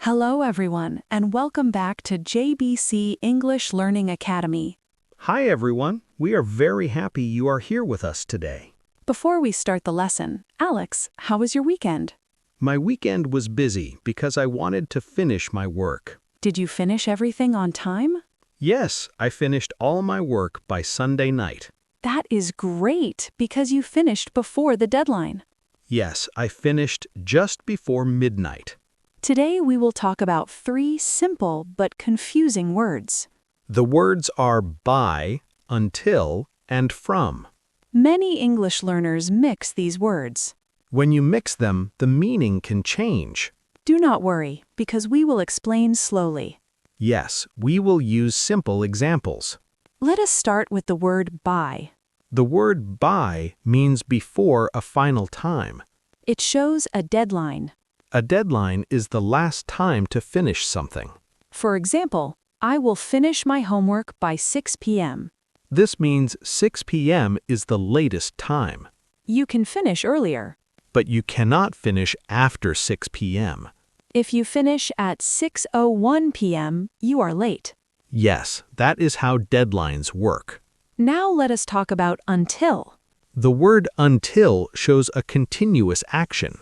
Hello, everyone, and welcome back to JBC English Learning Academy. Hi everyone, we are very happy you are here with us today. Before we start the lesson, Alex, how was your weekend? My weekend was busy because I wanted to finish my work. Did you finish everything on time? Yes, I finished all my work by Sunday night. That is great because you finished before the deadline. Yes, I finished just before midnight. Today we will talk about 3 simple but confusing words. The words are by, until, and from. Many English learners mix these words. When you mix them, the meaning can change. Do not worry, because we will explain slowly. Yes, we will use simple examples. Let us start with the word by. The word by means before a final time. It shows a deadline. A deadline is the last time to finish something. For example, I will finish my homework by 6 p.m. This means 6 p.m. is the latest time. You can finish earlier. But you cannot finish after 6 p.m. If you finish at 6:01 p.m., you are late. Yes, that is how deadlines work. Now let us talk about until. The word until shows a continuous action.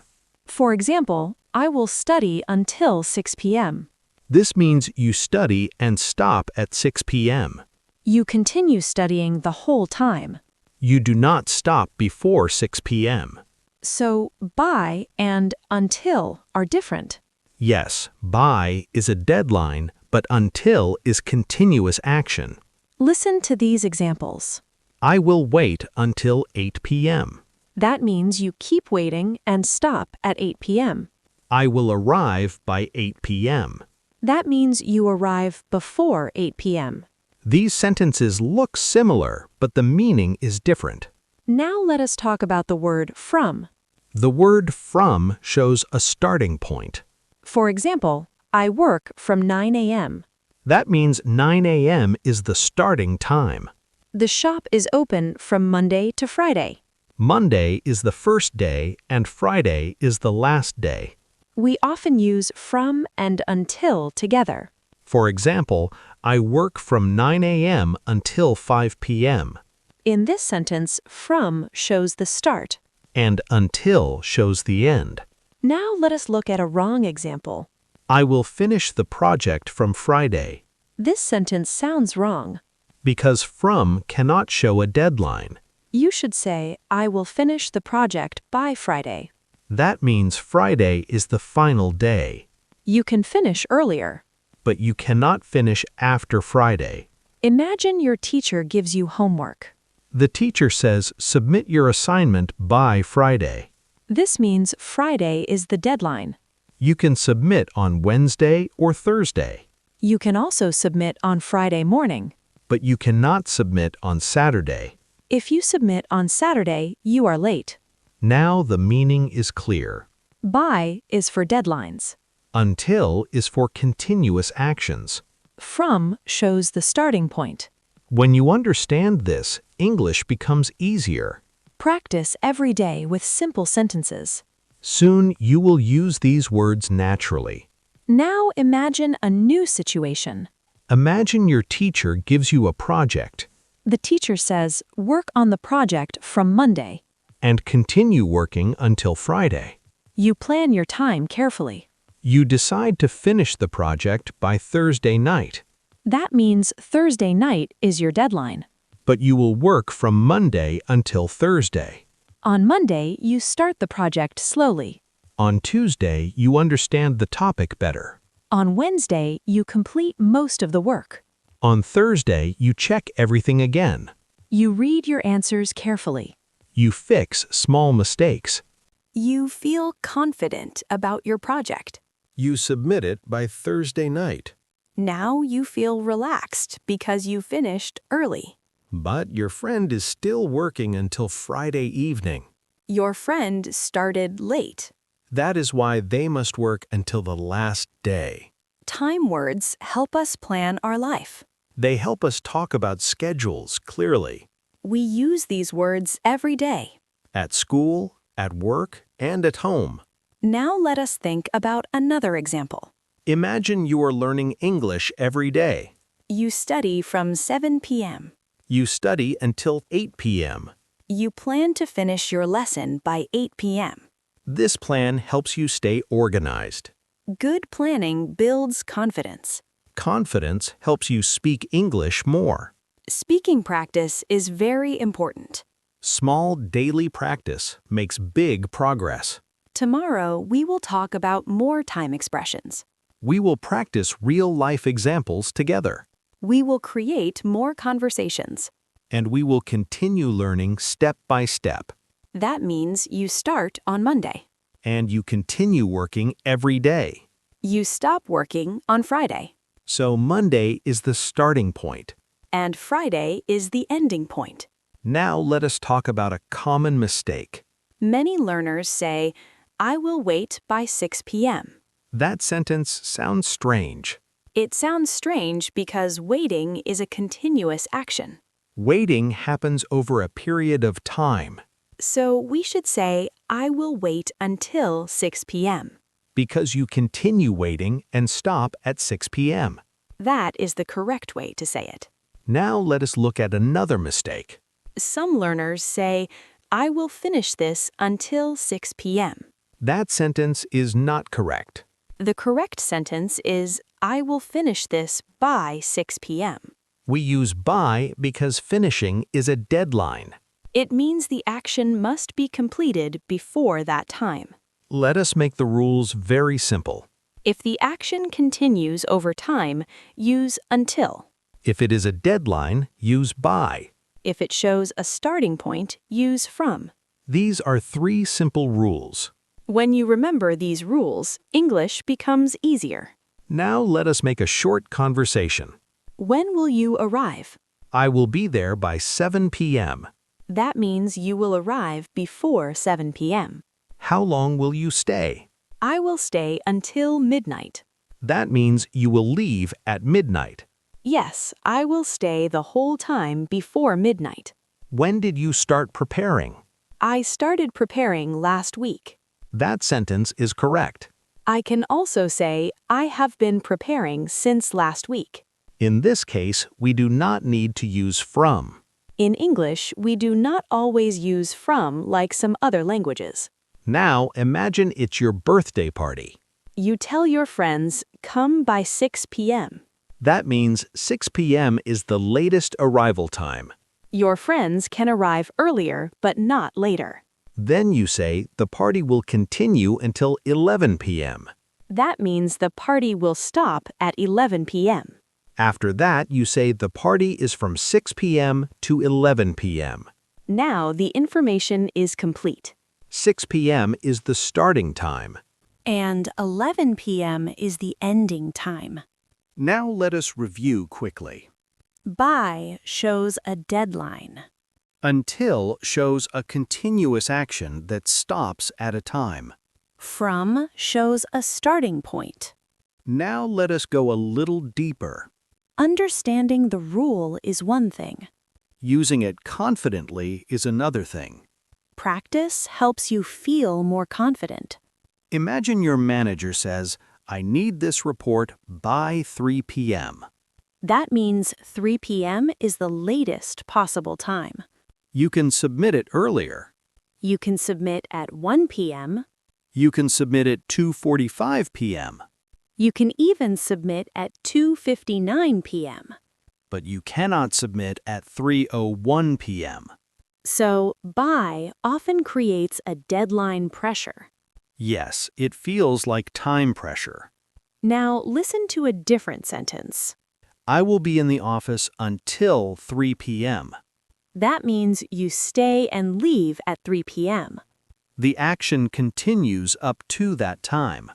For example, I will study until 6 p.m. This means you study and stop at 6 p.m. You continue studying the whole time. You do not stop before 6 p.m. So, by and until are different. Yes, by is a deadline, but until is continuous action. Listen to these examples. I will wait until 8 p.m. That means you keep waiting and stop at 8 p.m. I will arrive by 8 p.m. That means you arrive before 8 p.m. These sentences look similar, but the meaning is different. Now let us talk about the word from. The word from shows a starting point. For example, I work from 9 a.m. That means 9 a.m. is the starting time. The shop is open from Monday to Friday. Monday is the first day and Friday is the last day. We often use from and until together. For example, I work from 9 a.m. until 5 p.m. In this sentence, from shows the start. And until shows the end. Now let us look at a wrong example. I will finish the project from Friday. This sentence sounds wrong. Because from cannot show a deadline. You should say, I will finish the project by Friday. That means Friday is the final day. You can finish earlier. But you cannot finish after Friday. Imagine your teacher gives you homework. The teacher says, submit your assignment by Friday. This means Friday is the deadline. You can submit on Wednesday or Thursday. You can also submit on Friday morning. But you cannot submit on Saturday. If you submit on Saturday, you are late. Now the meaning is clear. By is for deadlines. Until is for continuous actions. From shows the starting point. When you understand this, English becomes easier. Practice every day with simple sentences. Soon you will use these words naturally. Now imagine a new situation. Imagine your teacher gives you a project. The teacher says, work on the project from Monday. And continue working until Friday. You plan your time carefully. You decide to finish the project by Thursday night. That means Thursday night is your deadline. But you will work from Monday until Thursday. On Monday, you start the project slowly. On Tuesday, you understand the topic better. On Wednesday, you complete most of the work. On Thursday, you check everything again. You read your answers carefully. You fix small mistakes. You feel confident about your project. You submit it by Thursday night. Now you feel relaxed because you finished early. But your friend is still working until Friday evening. Your friend started late. That is why they must work until the last day. Time words help us plan our life. They help us talk about schedules clearly. We use these words every day. At school, at work, and at home. Now let us think about another example. Imagine you are learning English every day. You study from 7 p.m. You study until 8 p.m. You plan to finish your lesson by 8 p.m. This plan helps you stay organized. Good planning builds confidence. Confidence helps you speak English more. Speaking practice is very important. Small daily practice makes big progress. Tomorrow, we will talk about more time expressions. We will practice real-life examples together. We will create more conversations. And we will continue learning step by step. That means you start on Monday. And you continue working every day. You stop working on Friday. So Monday is the starting point. And Friday is the ending point. Now let us talk about a common mistake. Many learners say, I will wait by 6 p.m. That sentence sounds strange. It sounds strange because waiting is a continuous action. Waiting happens over a period of time. So we should say, I will wait until 6 p.m. Because you continue waiting and stop at 6 p.m. That is the correct way to say it. Now let us look at another mistake. Some learners say, I will finish this until 6 p.m. That sentence is not correct. The correct sentence is, I will finish this by 6 p.m. We use by because finishing is a deadline. It means the action must be completed before that time. Let us make the rules very simple. If the action continues over time, use until. If it is a deadline, use by. If it shows a starting point, use from. These are 3 simple rules. When you remember these rules, English becomes easier. Now let us make a short conversation. When will you arrive? I will be there by 7 p.m. That means you will arrive before 7 p.m. How long will you stay? I will stay until midnight. That means you will leave at midnight. Yes, I will stay the whole time before midnight. When did you start preparing? I started preparing last week. That sentence is correct. I can also say, I have been preparing since last week. In this case, we do not need to use from. In English, we do not always use from like some other languages. Now imagine it's your birthday party. You tell your friends, come by 6 p.m. That means 6 p.m. is the latest arrival time. Your friends can arrive earlier, but not later. Then you say the party will continue until 11 p.m. That means the party will stop at 11 p.m. After that, you say the party is from 6 p.m. to 11 p.m. Now the information is complete. 6 p.m. is the starting time. And 11 p.m. is the ending time. Now let us review quickly. By shows a deadline. Until shows a continuous action that stops at a time. From shows a starting point. Now let us go a little deeper. Understanding the rule is one thing. Using it confidently is another thing. Practice helps you feel more confident. Imagine your manager says, I need this report by 3 p.m. That means 3 p.m. is the latest possible time. You can submit it earlier. You can submit at 1 p.m. You can submit at 2:45 p.m. You can even submit at 2:59 p.m. But you cannot submit at 3:01 p.m. So, by often creates a deadline pressure. Yes, it feels like time pressure. Now, listen to a different sentence. I will be in the office until 3 p.m. That means you stay and leave at 3 p.m. The action continues up to that time.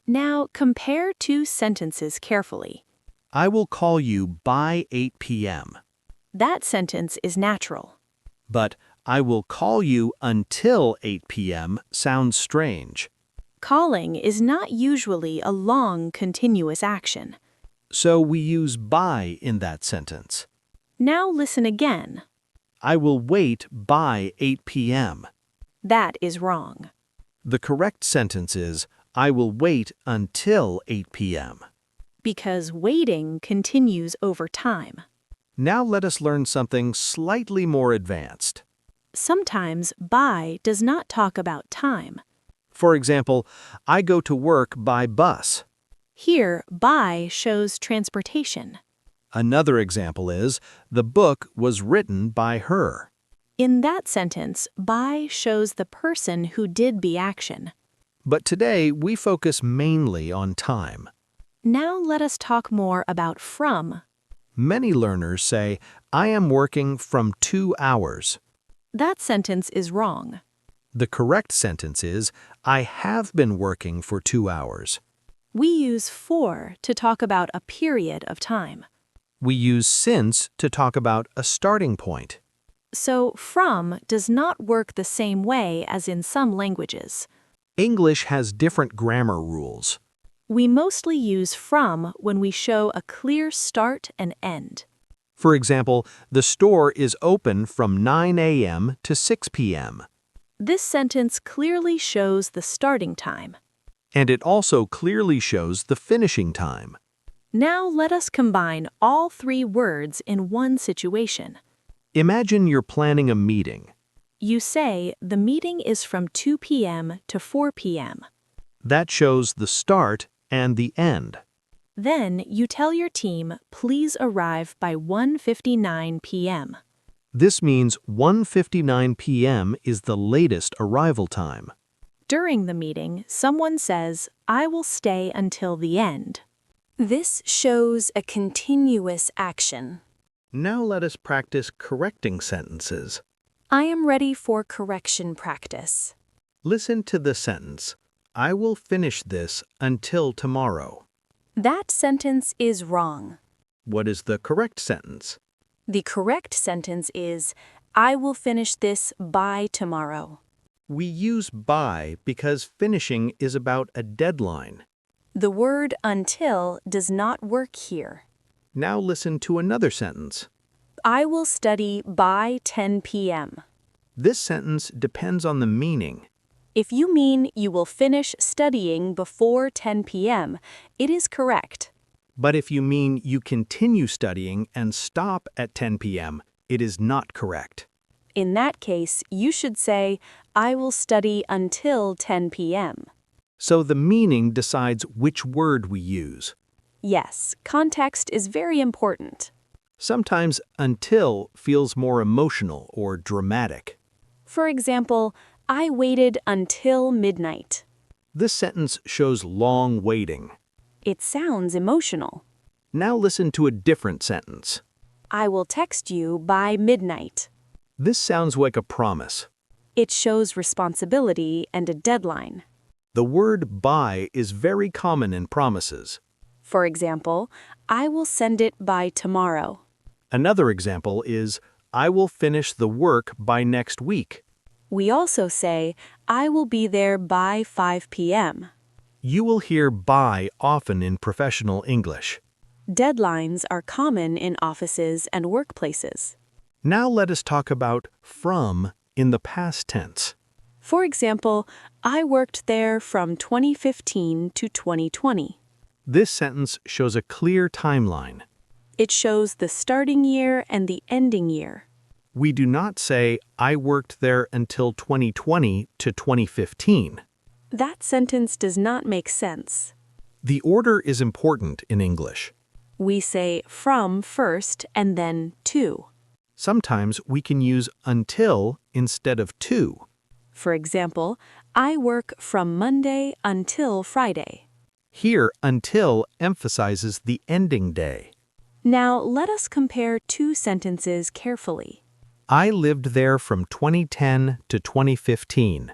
Now, compare 2 sentences carefully. I will call you by 8 p.m. That sentence is natural. But I will call you until 8 p.m. sounds strange. Calling is not usually a long, continuous action. So we use by in that sentence. Now listen again. I will wait by 8 p.m. That is wrong. The correct sentence is, I will wait until 8 p.m. because waiting continues over time. Now let us learn something slightly more advanced. Sometimes by does not talk about time. For example, I go to work by bus. Here, by shows transportation. Another example is, the book was written by her. In that sentence, by shows the person who did the action. But today we focus mainly on time. Now let us talk more about from. Many learners say, I am working from 2 hours. That sentence is wrong. The correct sentence is, I have been working for 2 hours. We use for to talk about a period of time. We use since to talk about a starting point. So from does not work the same way as in some languages. English has different grammar rules. We mostly use from when we show a clear start and end. For example, the store is open from 9 a.m. to 6 p.m. This sentence clearly shows the starting time. And it also clearly shows the finishing time. Now let us combine all three words in one situation. Imagine you're planning a meeting. You say the meeting is from 2 p.m. to 4 p.m. That shows the start and the end. Then you tell your team, please arrive by 1:59 p.m. This means 1:59 p.m. is the latest arrival time. During the meeting, someone says, I will stay until the end. This shows a continuous action. Now let us practice correcting sentences. I am ready for correction practice. Listen to the sentence, I will finish this until tomorrow. That sentence is wrong. What is the correct sentence? The correct sentence is, I will finish this by tomorrow. We use by because finishing is about a deadline. The word until does not work here. Now listen to another sentence. I will study by 10 p.m. This sentence depends on the meaning. If you mean you will finish studying before 10 p.m., it is correct. But if you mean you continue studying and stop at 10 p.m., it is not correct. In that case, you should say, I will study until 10 p.m. So the meaning decides which word we use. Yes, context is very important. Sometimes until feels more emotional or dramatic. For example, I waited until midnight. This sentence shows long waiting. It sounds emotional. Now listen to a different sentence. I will text you by midnight. This sounds like a promise. It shows responsibility and a deadline. The word by is very common in promises. For example, I will send it by tomorrow. Another example is, I will finish the work by next week. We also say, I will be there by 5 p.m. You will hear by often in professional English. Deadlines are common in offices and workplaces. Now let us talk about from in the past tense. For example, I worked there from 2015 to 2020. This sentence shows a clear timeline. It shows the starting year and the ending year. We do not say, I worked there until 2020 to 2015. That sentence does not make sense. The order is important in English. We say from first and then to. Sometimes we can use until instead of to. For example, I work from Monday until Friday. Here, until emphasizes the ending day. Now let us compare two sentences carefully. I lived there from 2010 to 2015.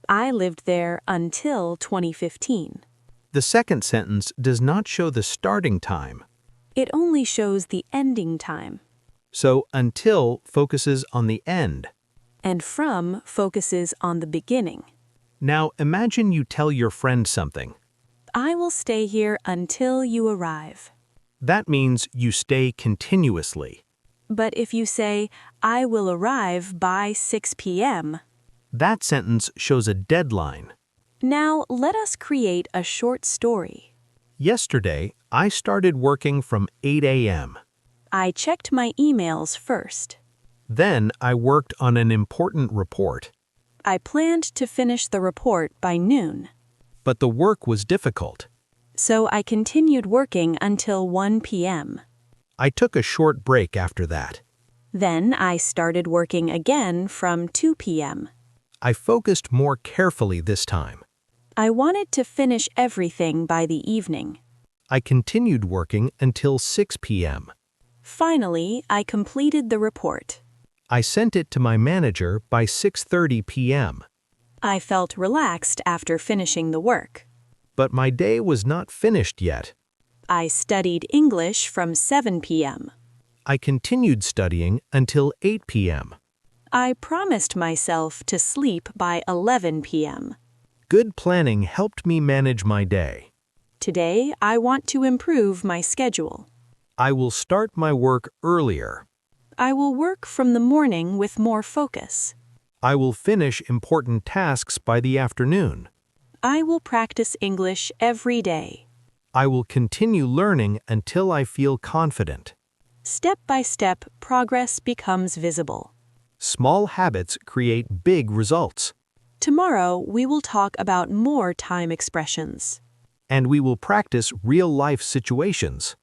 I lived there until 2015. The second sentence does not show the starting time. It only shows the ending time. So until focuses on the end. And from focuses on the beginning. Now imagine you tell your friend something. I will stay here until you arrive. That means you stay continuously. But if you say, I will arrive by 6 p.m., That sentence shows a deadline. Now, let us create a short story. Yesterday, I started working from 8 a.m. I checked my emails first. Then I worked on an important report. I planned to finish the report by noon. But the work was difficult. So I continued working until 1 p.m. I took a short break after that. Then I started working again from 2 p.m. I focused more carefully this time. I wanted to finish everything by the evening. I continued working until 6 p.m. Finally, I completed the report. I sent it to my manager by 6:30 p.m. I felt relaxed after finishing the work. But my day was not finished yet. I studied English from 7 p.m. I continued studying until 8 p.m. I promised myself to sleep by 11 p.m. Good planning helped me manage my day. Today, I want to improve my schedule. I will start my work earlier. I will work from the morning with more focus. I will finish important tasks by the afternoon. I will practice English every day. I will continue learning until I feel confident. Step by step, progress becomes visible. Small habits create big results. Tomorrow, we will talk about more time expressions. And we will practice real-life situations.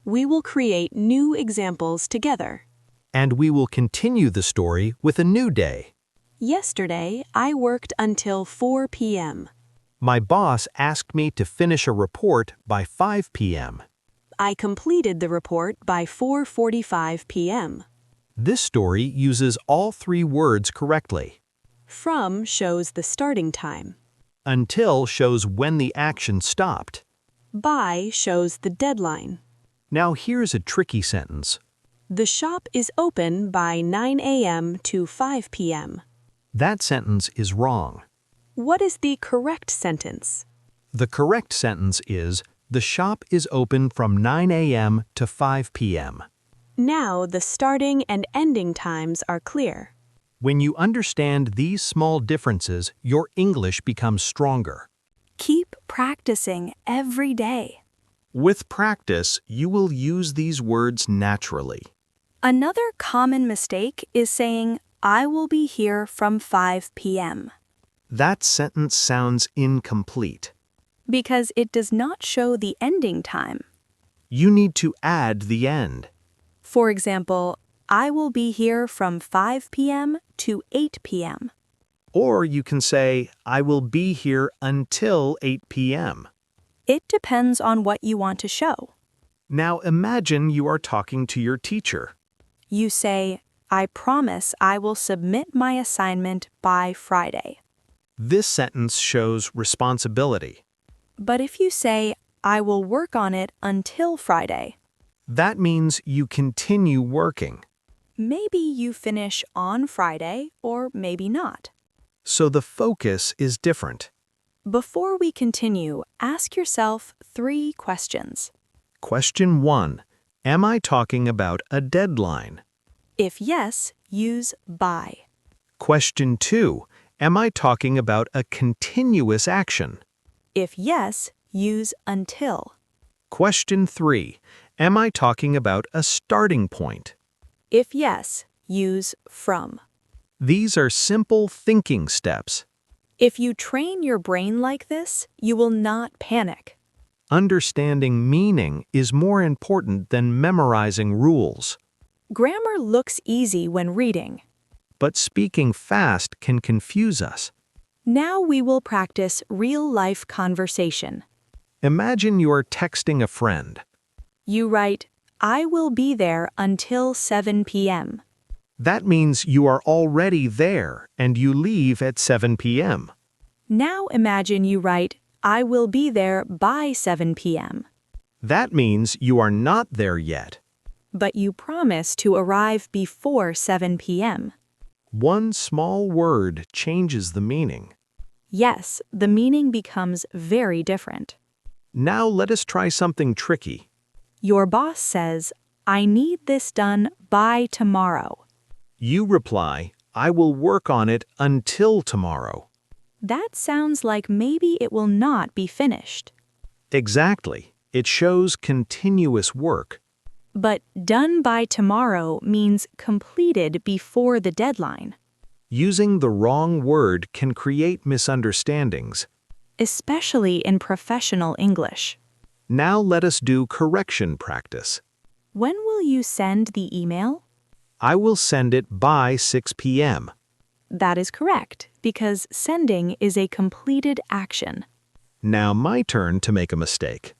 We will create new examples together. And we will continue the story with a new day. Yesterday, I worked until 4 p.m. My boss asked me to finish a report by 5 p.m. I completed the report by 4:45 p.m. This story uses all three words correctly. From shows the starting time. Until shows when the action stopped. By shows the deadline. Now here's a tricky sentence. The shop is open by 9 a.m. to 5 p.m. That sentence is wrong. What is the correct sentence? The correct sentence is, the shop is open from 9 a.m. to 5 p.m. Now the starting and ending times are clear. When you understand these small differences, your English becomes stronger. Keep practicing every day. With practice, you will use these words naturally. Another common mistake is saying, I will be here from 5 p.m. That sentence sounds incomplete. because it does not show the ending time. You need to add the end. For example, I will be here from 5 p.m. to 8 p.m. Or you can say, I will be here until 8 p.m. It depends on what you want to show. Now imagine you are talking to your teacher. You say, I promise I will submit my assignment by Friday. This sentence shows responsibility. But if you say, I will work on it until Friday, That means you continue working. maybe you finish on Friday or maybe not. So the focus is different. Before we continue, ask yourself 3 questions. Question 1. Am I talking about a deadline? If yes, use by. Question 2. Am I talking about a continuous action? If yes, use until. Question 3. Am I talking about a starting point? If yes, use from. These are simple thinking steps. If you train your brain like this, you will not panic. Understanding meaning is more important than memorizing rules. Grammar looks easy when reading. But speaking fast can confuse us. Now we will practice real-life conversation. Imagine you are texting a friend. You write, I will be there until 7 p.m. That means you are already there and you leave at 7 p.m. Now imagine you write, I will be there by 7 p.m. That means you are not there yet. But you promise to arrive before 7 p.m. One small word changes the meaning. Yes, the meaning becomes very different. Now let us try something tricky. Your boss says, I need this done by tomorrow. You reply, I will work on it until tomorrow. That sounds like maybe it will not be finished. Exactly. It shows continuous work. But done by tomorrow means completed before the deadline, Using the wrong word can create misunderstandings. especially in professional English. Now let us do correction practice. When will you send the email? I will send it by 6 p.m. That is correct, because sending is a completed action. Now my turn to make a mistake.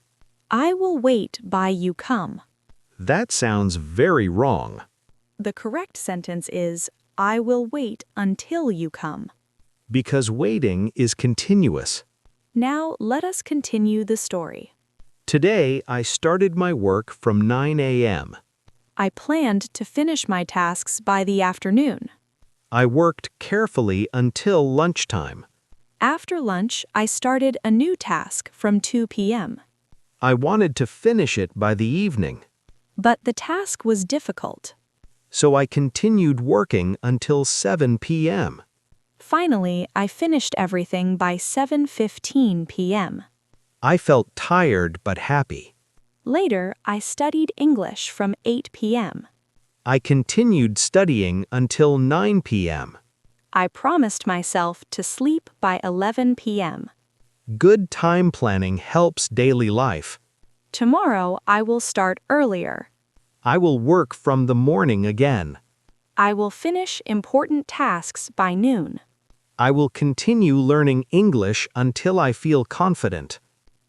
I will wait by you come. That sounds very wrong. The correct sentence is, I will wait until you come. Because waiting is continuous. Now let us continue the story. Today, I started my work from 9 a.m. I planned to finish my tasks by the afternoon. I worked carefully until lunchtime. After lunch, I started a new task from 2 p.m. I wanted to finish it by the evening, But the task was difficult. so I continued working until 7 p.m. Finally, I finished everything by 7:15 p.m. I felt tired but happy. Later, I studied English from 8 p.m. I continued studying until 9 p.m. I promised myself to sleep by 11 p.m. Good time planning helps daily life. Tomorrow, I will start earlier. I will work from the morning again. I will finish important tasks by noon. I will continue learning English until I feel confident.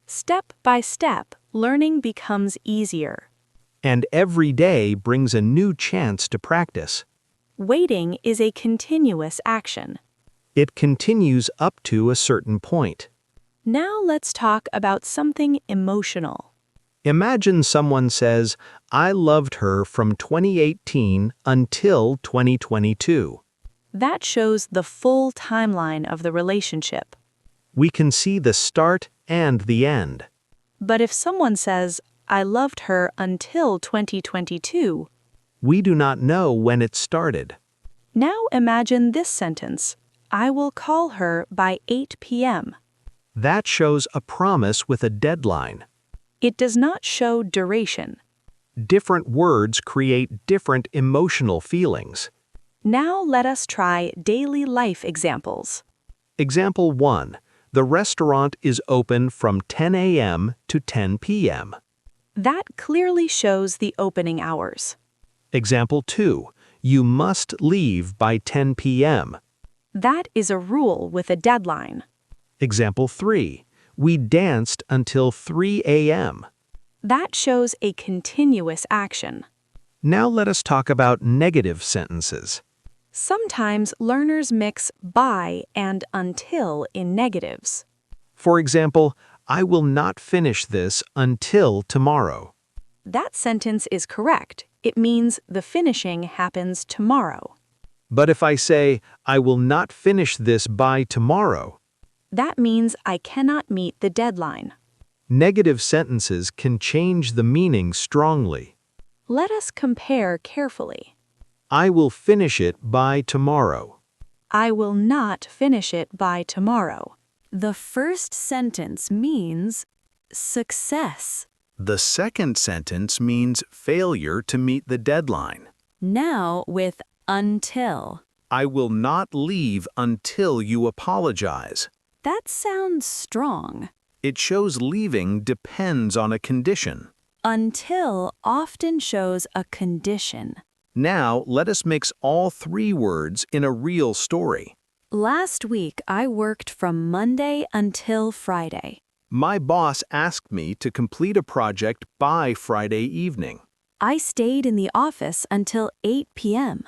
Step by step, learning becomes easier. And every day brings a new chance to practice. Waiting is a continuous action. It continues up to a certain point. Now let's talk about something emotional. Imagine someone says, I loved her from 2018 until 2022. That shows the full timeline of the relationship. We can see the start and the end. But if someone says, I loved her until 2022, We do not know when it started. now imagine this sentence, I will call her by 8 p.m. That shows a promise with a deadline. It does not show duration. Different words create different emotional feelings. Now let us try daily life examples. Example 1. The restaurant is open from 10 a.m. to 10 p.m. That clearly shows the opening hours. Example 2. You must leave by 10 p.m. That is a rule with a deadline. Example 3. We danced until 3 a.m. That shows a continuous action. Now let us talk about negative sentences. Sometimes learners mix by and until in negatives. For example, I will not finish this until tomorrow. That sentence is correct. It means the finishing happens tomorrow. But if I say, I will not finish this by tomorrow, That means I cannot meet the deadline. negative sentences can change the meaning strongly. Let us compare carefully. I will finish it by tomorrow. I will not finish it by tomorrow. The first sentence means success. The second sentence means failure to meet the deadline. Now with until. I will not leave until you apologize. That sounds strong. It shows leaving depends on a condition. Until often shows a condition. Now, let us mix all three words in a real story. Last week, I worked from Monday until Friday. My boss asked me to complete a project by Friday evening. I stayed in the office until 8 p.m.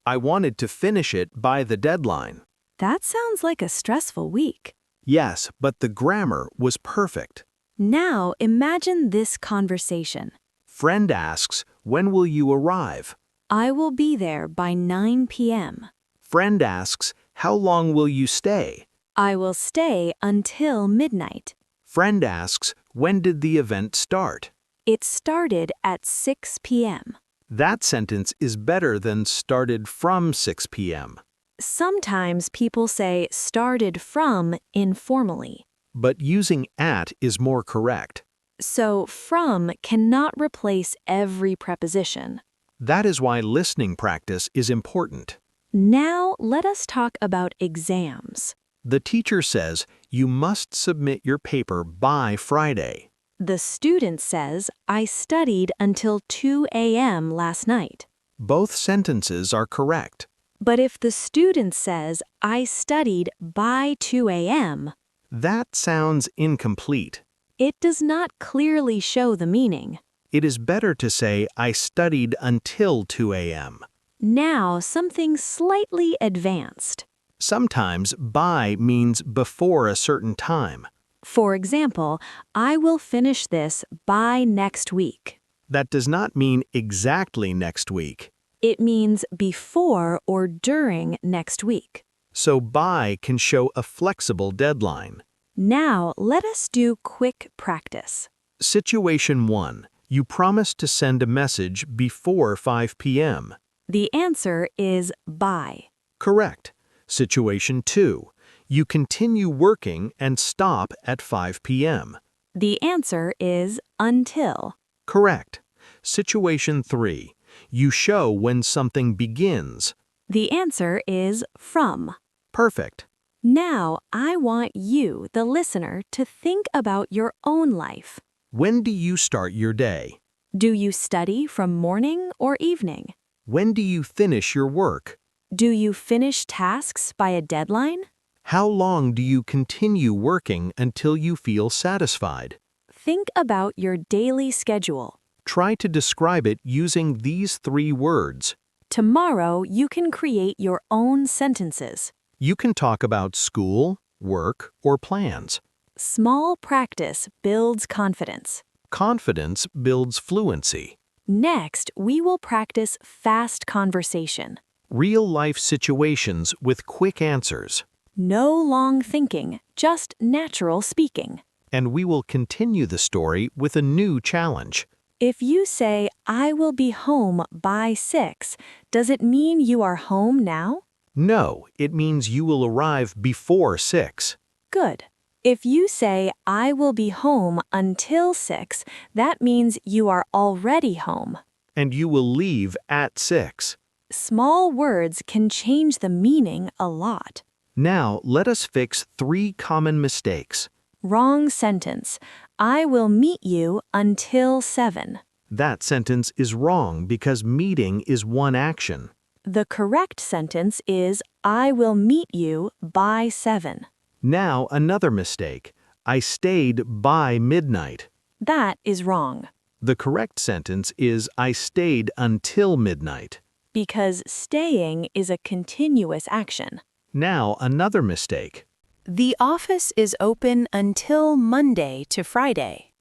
I wanted to finish it by the deadline. That sounds like a stressful week. Yes, but the grammar was perfect. Now imagine this conversation. Friend asks, when will you arrive? I will be there by 9 p.m. Friend asks, how long will you stay? I will stay until midnight. Friend asks, when did the event start? It started at 6 p.m. That sentence is better than started from 6 p.m. Sometimes people say started from informally. But using at is more correct. So from cannot replace every preposition. That is why listening practice is important. Now let us talk about exams. The teacher says you must submit your paper by Friday. The student says, I studied until 2 a.m. last night. Both sentences are correct. But if the student says, I studied by 2 a.m., That sounds incomplete. it does not clearly show the meaning. It is better to say I studied until 2 a.m. Now something slightly advanced. Sometimes by means before a certain time. For example, I will finish this by next week. That does not mean exactly next week. It means before or during next week. So by can show a flexible deadline. Now let us do quick practice. Situation 1. You promise to send a message before 5 p.m. The answer is by. Correct. Situation 2. You continue working and stop at 5 p.m. The answer is until. Correct. Situation 3. You show when something begins. The answer is from. Perfect. Now I want you, the listener, to think about your own life. When do you start your day? Do you study from morning or evening? When do you finish your work? Do you finish tasks by a deadline? How long do you continue working until you feel satisfied? Think about your daily schedule. Try to describe it using these 3 words. Tomorrow you can create your own sentences. You can talk about school, work, or plans. Small practice builds confidence. Confidence builds fluency. Next, we will practice fast conversation. Real-life situations with quick answers. No long thinking, just natural speaking. And we will continue the story with a new challenge. If you say, I will be home by 6, does it mean you are home now? No, it means you will arrive before 6. Good. If you say, I will be home until 6, that means you are already home. And you will leave at 6. Small words can change the meaning a lot. Now, let us fix 3 common mistakes. Wrong sentence. I will meet you until 7. That sentence is wrong because meeting is one action. The correct sentence is, I will meet you by 7. Now, another mistake. I stayed by midnight. That is wrong, The correct sentence is I stayed until midnight. because staying is a continuous action. Now, another mistake. The office is open until Monday to Friday.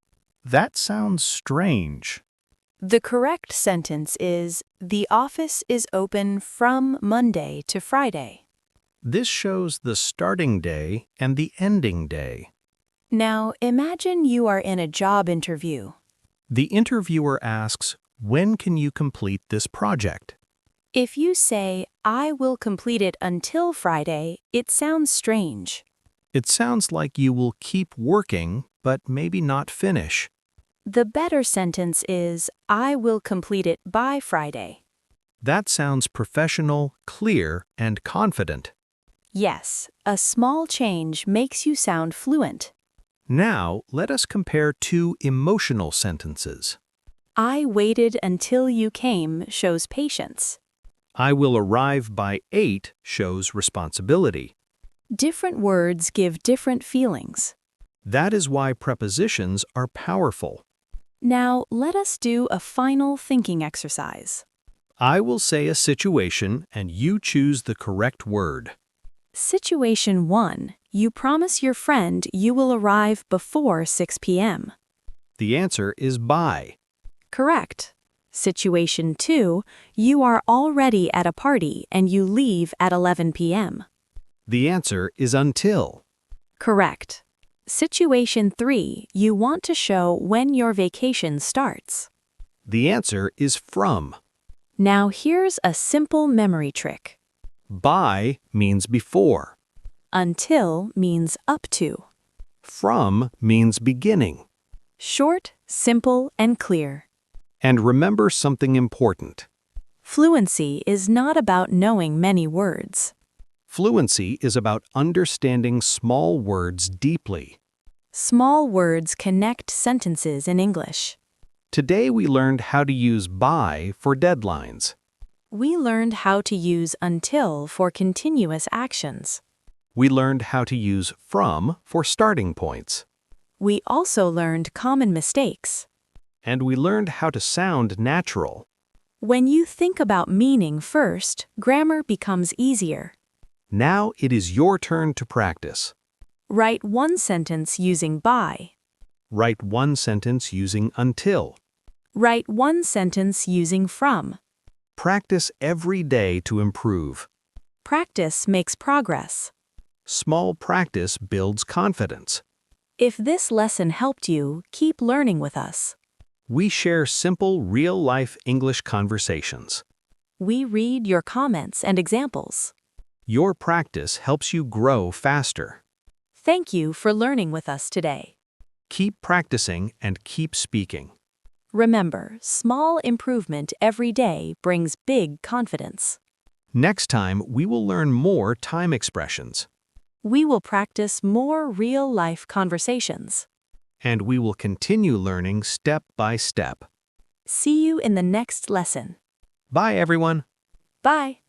That sounds strange. The correct sentence is, the office is open from Monday to Friday. This shows the starting day and the ending day. Now, imagine you are in a job interview. The interviewer asks, when can you complete this project? If you say, I will complete it until Friday, it sounds strange. It sounds like you will keep working, but maybe not finish. The better sentence is, I will complete it by Friday. That sounds professional, clear, and confident. Yes, a small change makes you sound fluent. Now, let us compare 2 emotional sentences. I waited until you came shows patience. I will arrive by 8 shows responsibility. Different words give different feelings. That is why prepositions are powerful. Now, let us do a final thinking exercise. I will say a situation and you choose the correct word. Situation 1. You promise your friend you will arrive before 6 p.m. The answer is by. Correct. Situation 2. You are already at a party and you leave at 11 p.m. The answer is until. Correct. Situation 3. You want to show when your vacation starts. The answer is from. Now here's a simple memory trick. By means before. Until means up to. From means beginning. Short, simple, and clear. And remember something important. Fluency is not about knowing many words. Fluency is about understanding small words deeply. Small words connect sentences in English. Today we learned how to use by for deadlines. We learned how to use until for continuous actions. We learned how to use from for starting points. We also learned common mistakes. And we learned how to sound natural. When you think about meaning first, grammar becomes easier. Now it is your turn to practice. Write one sentence using by. Write one sentence using until. Write one sentence using from. Practice every day to improve. Practice makes progress. Small practice builds confidence. If this lesson helped you, keep learning with us. We share simple, real-life English conversations. We read your comments and examples. Your practice helps you grow faster. Thank you for learning with us today. Keep practicing and keep speaking. Remember, small improvement every day brings big confidence. Next time, we will learn more time expressions. We will practice more real-life conversations. And we will continue learning step by step. See you in the next lesson. Bye, everyone. Bye.